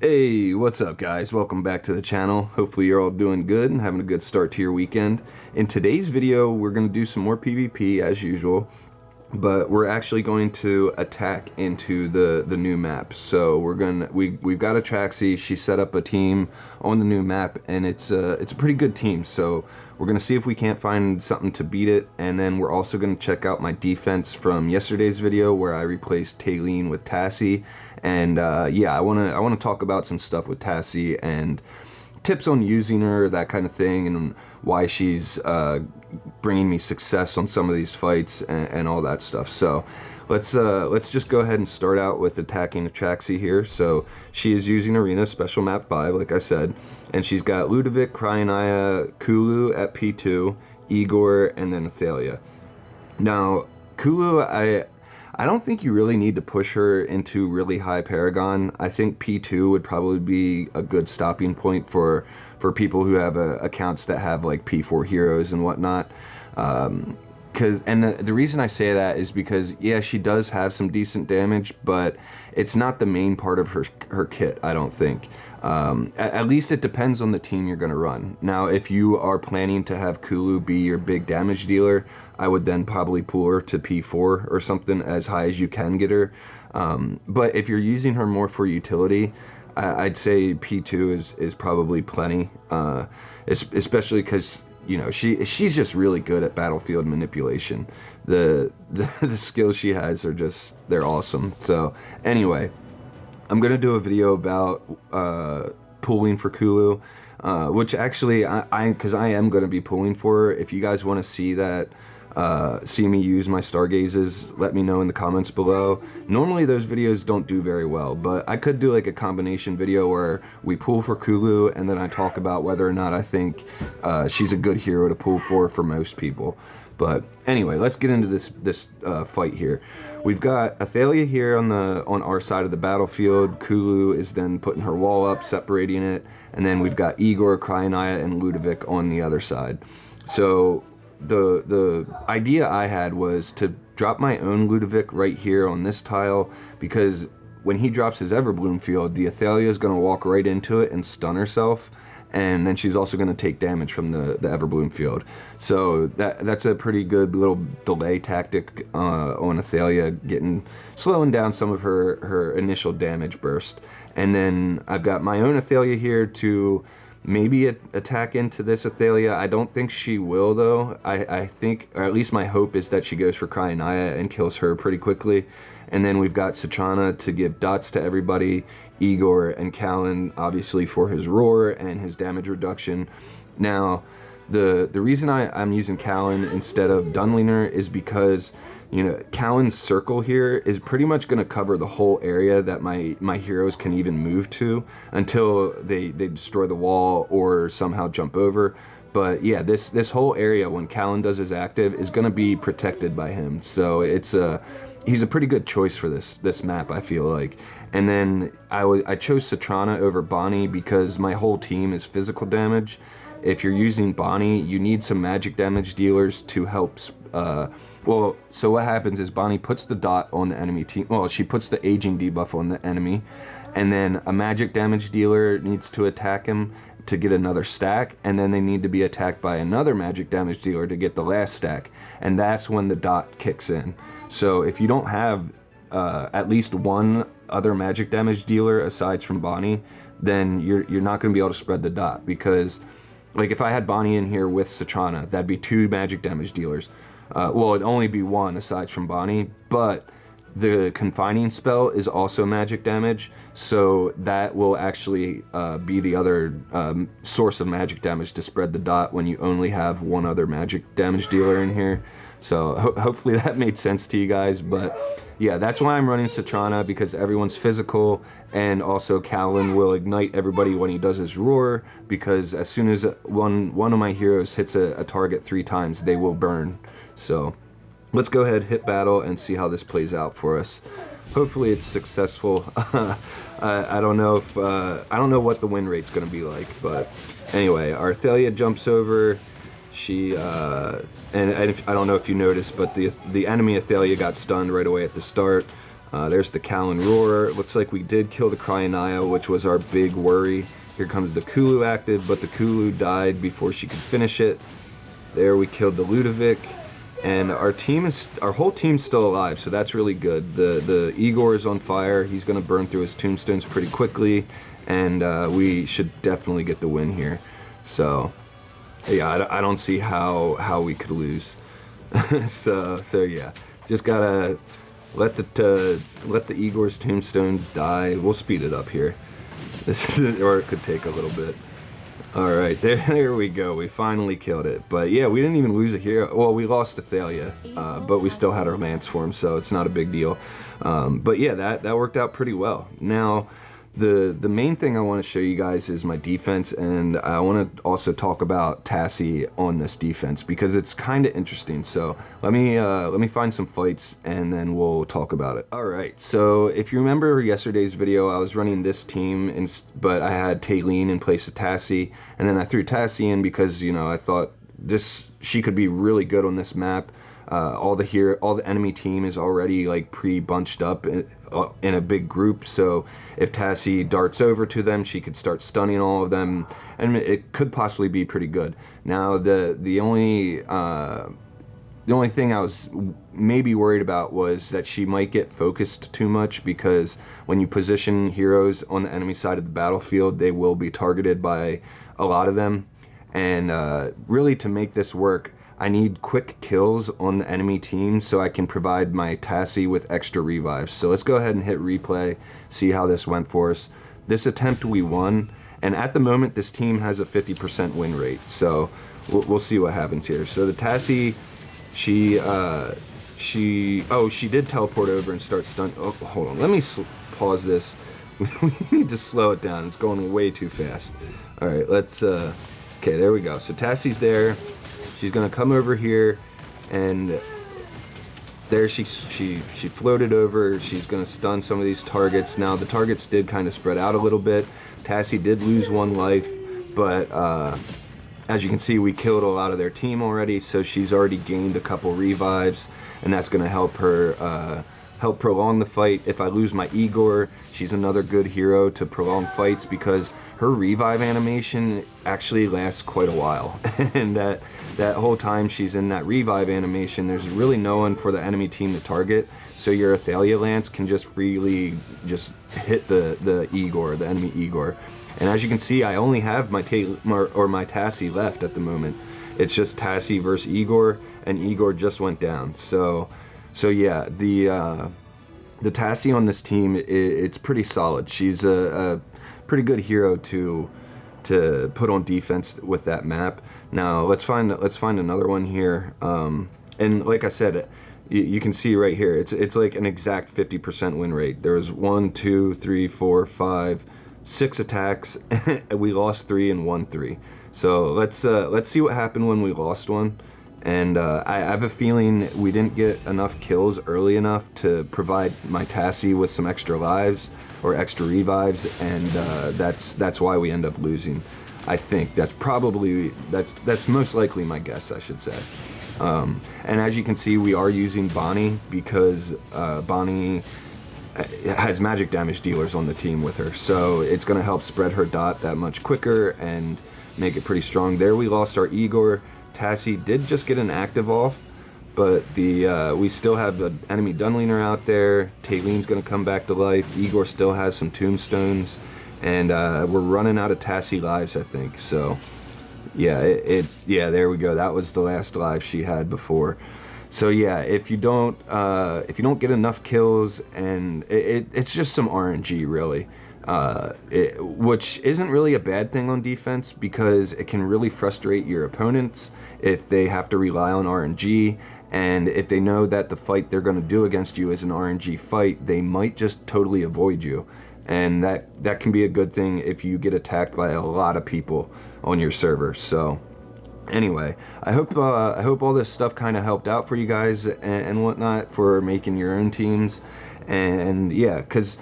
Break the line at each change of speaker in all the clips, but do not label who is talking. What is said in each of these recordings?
Hey, what's up guys? Welcome back to the channel. Hopefully you're all doing good and having a good start to your weekend. In today's video, we're going to do some more PvP as usual, but we're actually going to attack into the new map. So we've got a Traxie. She set up a team on the new map, and it's a pretty good team. So we're gonna see if we can't find something to beat it, and then we're also gonna check out my defense from yesterday's video where I replaced Taylene with TASI. And yeah, I wanna talk about some stuff with TASI and tips on using her, that kind of thing, and why she's bringing me success on some of these fights and all that stuff. So let's just go ahead and start out with attacking the Traxie here. So she is using Arena Special Map 5, like I said, and she's got Ludovic, Cryonaya, Kulu at P2, Igor, and then Athalia. Now, Kulu, I don't think you really need to push her into really high Paragon. I think P2 would probably be a good stopping point for people who have accounts that have like P4 heroes and whatnot. The reason I say that is because, yeah, she does have some decent damage, but it's not the main part of her kit, I don't think. At least it depends on the team you're going to run. Now, if you are planning to have Kulu be your big damage dealer, I would then probably pull her to P4 or something, as high as you can get her. But if you're using her more for utility, I'd say P2 is probably plenty, especially because, you know, she's just really good at battlefield manipulation. The skills she has are just, they're awesome. So anyway, I'm gonna do a video about pooling for Kulu, which actually because I am gonna be pooling for her. If you guys want to see that, see me use my stargazes, let me know in the comments below. Normally those videos don't do very well, but I could do like a combination video where we pool for Kulu and then I talk about whether or not I think she's a good hero to pool for most people. But anyway, let's get into this fight here. We've got Athalia here on our side of the battlefield. Kulu is then putting her wall up, separating it, and then we've got Igor, Cryonaya, and Ludovic on the other side. So the idea I had was to drop my own Ludovic right here on this tile, because when he drops his Everbloom field, the Athalia is going to walk right into it and stun herself, and then she's also going to take damage from the Everbloom field. So that's a pretty good little delay tactic on Athalia, slowing down some of her initial damage burst. And then I've got my own Athalia here to maybe attack into this Athalia. I don't think she will, though. I think, or at least my hope, is that she goes for Cryonaya and kills her pretty quickly. And then we've got Citrana to give dots to everybody, Igor and Callan obviously for his roar and his damage reduction. Now, the reason I'm using Callan instead of Dunlinger is because, you know, Callan's circle here is pretty much going to cover the whole area that my heroes can even move to until they destroy the wall or somehow jump over. But yeah, this whole area, when Callan does his active, is going to be protected by him. So he's a pretty good choice for this map, I feel like. And then I chose Citrana over Bonnie because my whole team is physical damage. If you're using Bonnie, you need some magic damage dealers to help. Well, so what happens is Bonnie puts the dot on the enemy team. Well, she puts the aging debuff on the enemy, and then a magic damage dealer needs to attack him to get another stack, and then they need to be attacked by another magic damage dealer to get the last stack, and that's when the dot kicks in. So if you don't have at least one other magic damage dealer aside from Bonnie, then you're not going to be able to spread the dot, because like if I had Bonnie in here with Citrana, that'd be 2 magic damage dealers. Well, it'd only be 1 aside from Bonnie, but the confining spell is also magic damage, so that will actually be the other source of magic damage to spread the dot when you only have 1 other magic damage dealer in here. So hopefully that made sense to you guys. But yeah, that's why I'm running Citrana, because everyone's physical, and also Callan will ignite everybody when he does his roar, because as soon as one of my heroes hits a target 3 times, they will burn. So let's go ahead, hit battle, and see how this plays out for us. Hopefully it's successful. I don't know if I don't know what the win rate's going to be like, but anyway, our Athalia jumps over. She and I don't know if you noticed, but the enemy Athalia got stunned right away at the start. There's the Callan Roar. Looks like we did kill the Cryonia, which was our big worry. Here comes the Kulu active, but the Kulu died before she could finish it. There we killed the Ludovic, and our whole team's still alive, so that's really good. The Igor is on fire. He's gonna burn through his tombstones pretty quickly, and we should definitely get the win here. So yeah, I don't see how we could lose. so yeah, just gotta let the Igor's tombstones die. We'll speed it up here. Or it could take a little bit. All right, there we go. We finally killed it. But yeah, we didn't even lose a hero. Well, we lost to Thalia, but we still had our lance form, so it's not a big deal. But yeah, that worked out pretty well. Now, the main thing I want to show you guys is my defense, and I want to also talk about TASI on this defense because it's kind of interesting. So let me find some fights and then we'll talk about it. All right, so if you remember yesterday's video, I was running this team, but I had Taylene in place of TASI, and then I threw TASI in because, you know, I thought she could be really good on this map. All the enemy team is already like pre-bunched up in a big group, so if TASI darts over to them, she could start stunning all of them, and it could possibly be pretty good. Now, the only thing I was maybe worried about was that she might get focused too much, because when you position heroes on the enemy side of the battlefield, they will be targeted by a lot of them, and really to make this work, I need quick kills on the enemy team so I can provide my TASI with extra revives. So let's go ahead and hit replay, see how this went for us. This attempt we won, and at the moment this team has a 50% win rate. So we'll see what happens here. So the TASI, she did teleport over and start stun. Oh, hold on, let me pause this. We need to slow it down. It's going way too fast. All right, let's. Okay, there we go. So TASI's there. She's gonna come over here, and there she floated over. She's gonna stun some of these targets. Now the targets did kind of spread out a little bit. TASI did lose 1 life, but as you can see, we killed a lot of their team already, so she's already gained a couple revives, and that's gonna help her help prolong the fight. If I lose my Igor, she's another good hero to prolong fights because her revive animation actually lasts quite a while. And that whole time she's in that revive animation, there's really no one for the enemy team to target, so your Thalia Lance can just freely just hit the Igor, the enemy Igor. And as you can see, I only have my TASI left at the moment. It's just TASI versus Igor, and Igor just went down. So yeah, the TASI on this team, it's pretty solid. She's a pretty good hero to put on defense with that map. Now let's find another one here. And like I said, you can see right here, it's like an exact 50% win rate. There was 1, 2, 3, 4, 5, 6 attacks. And we lost 3 and won 3. So let's see what happened when we lost one. And I have a feeling we didn't get enough kills early enough to provide my TASI with some extra lives or extra revives, and that's why we end up losing. I think that's most likely my guess, I should say. And as you can see, we are using Bonnie because Bonnie has magic damage dealers on the team with her, so it's going to help spread her dot that much quicker and make it pretty strong. There we lost our Igor. TASI did just get an active off, but we still have the enemy Dunleaner out there. Taylene's going to come back to life. Igor still has some tombstones, and we're running out of TASI lives, I think. So yeah, yeah, there we go. That was the last live she had before. So yeah, if you don't get enough kills, and it's just some RNG really. Which isn't really a bad thing on defense because it can really frustrate your opponents if they have to rely on RNG, and if they know that the fight they're going to do against you is an RNG fight, they might just totally avoid you, and that can be a good thing if you get attacked by a lot of people on your server. So anyway, I hope all this stuff kind of helped out for you guys and whatnot for making your own teams. And yeah, because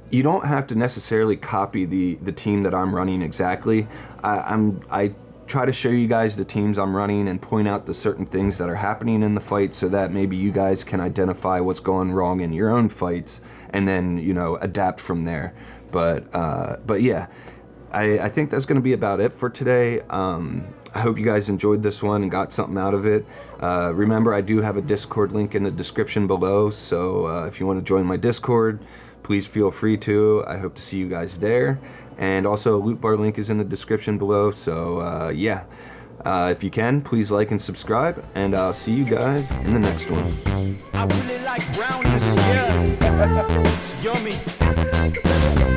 you don't have to necessarily copy the team that I'm running exactly. I try to show you guys the teams I'm running and point out the certain things that are happening in the fight so that maybe you guys can identify what's going wrong in your own fights and then, you know, adapt from there. But yeah, I think that's going to be about it for today. I hope you guys enjoyed this one and got something out of it. Remember, I do have a Discord link in the description below, so if you want to join my Discord, please feel free to. I hope to see you guys there. And also, a loot bar link is in the description below, so yeah. If you can, please like and subscribe, and I'll see you guys in the next one. I really like brownies, yeah. It's yummy.